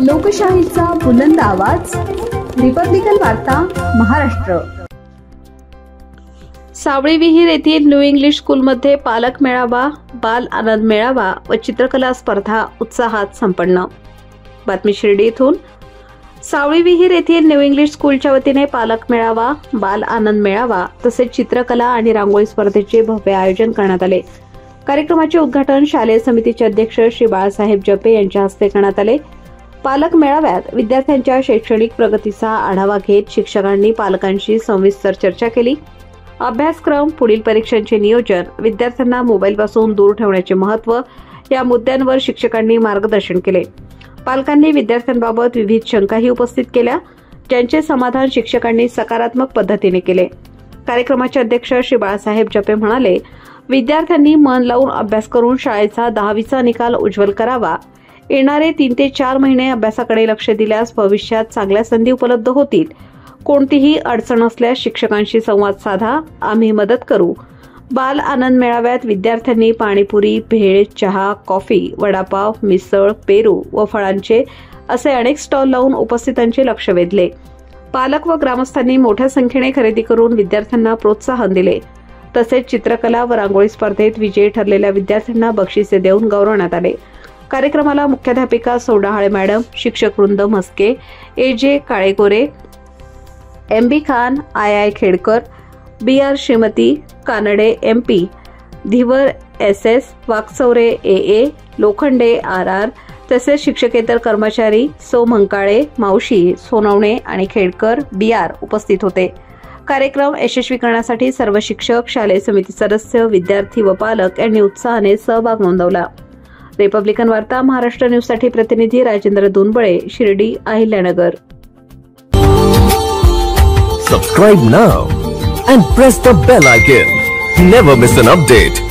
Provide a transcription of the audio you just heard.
लोकशाहीचा बुलंद आवाज, रिपब्लिकन वार्ता महाराष्ट्र। सावळी विहीर येथील न्यू इंग्लिश स्कूलमध्ये पालक मेळावा, बाल आनंद मेळावा व चित्रकला स्पर्धा उत्साहात संपन्न। बातमी शिर्डी येथून। सावळी विहीर येथील न्यू इंग्लिश स्कूलच्या वतीने पालक मेळावा, बाल आनंद मेळावा तसेच चित्रकला आणि रांगोळी स्पर्धेचे भव्य आयोजन करण्यात आले। कार्यक्रमाचे उद्घाटन शालेय समितीचे अध्यक्ष श्री बाळासाहेब जपे यांच्या हस्ते करण्यात आले। पालक मेळाव्यात विद्यार्थ्यांच्या शैक्षणिक प्रगतीचा आढावा घेत शिक्षकांनी पालकांशी सविस्तर चर्चा केली। अभ्यासक्रम, पुढील परीक्षांचे नियोजन, विद्यार्थ्यांना मोबाईलपासून दूर ठेवण्याचे महत्त्व या मुद्द्यांवर शिक्षकांनी मार्गदर्शन केले। पालकांनी विद्यार्थ्यांबाबत विविध शंकाही उपस्थित केल्या, ज्यांचे समाधान शिक्षकांनी सकारात्मक पद्धतीने केले। कार्यक्रमाचे अध्यक्ष श्री बाळासाहेब जपे म्हणाले, विद्यार्थ्यांनी मन लावून अभ्यास करून शाळेचा 10वीचा निकाल उज्ज्वल करावा। येणारे 3 ते 4 महिने अभ्यासाकडे लक्ष दिल्यास भविष्यात चांगल्या संधी उपलब्ध होतील। कोणतीही अडचण असल्यास शिक्षकांशी संवाद साधा, आम्ही मदत करू। बाल आनंद मेळाव्यात विद्यार्थ्यांनी पाणीपुरी, भेळ, चहा, कॉफी, वडापाव, मिसळ, पेरू व फळांचे असे अनेक स्टॉल लावून उपस्थितांचे लक्ष वेधले। पालक व ग्रामस्थांनी मोठ्या संख्येने खरेदी करून विद्यार्थ्यांना प्रोत्साहन दिले। तसेच चित्रकला व रांगोळी स्पर्धेत विजयी ठरलेल्या विद्यार्थ्यांना बक्षिसे देऊन गौरवण्यात आले। कार्यक्रमाला मुख्याध्यापिका सौडाहाळे मॅडम, शिक्षक वृंद Mhaske, A J. Kalegore, M B. Khan, I. Khedkar, B R. Shrimati, Kanade M P., Dhiwar S S., Wakchaure A A., Lokhande R R. तसेच शिक्षकेतर कर्मचारी सौ मंकाळे, मावशी, सोनवणे आणि खेडकर बी.आर. उपस्थित होते। कार्यक्रम यशस्वी करण्यासाठी सर्व शिक्षक, शालेय समिती सदस्य, विद्यार्थी व पालक यांनी उत्साहाने सहभाग नोंदवला। रिपब्लिकन वार्ता महाराष्ट्र न्यूजसाठी प्रतिनिधी Rajendra Dunbale, Shirdi, Ahilyanagar. Subscribe now and press the bell icon. Never miss an update.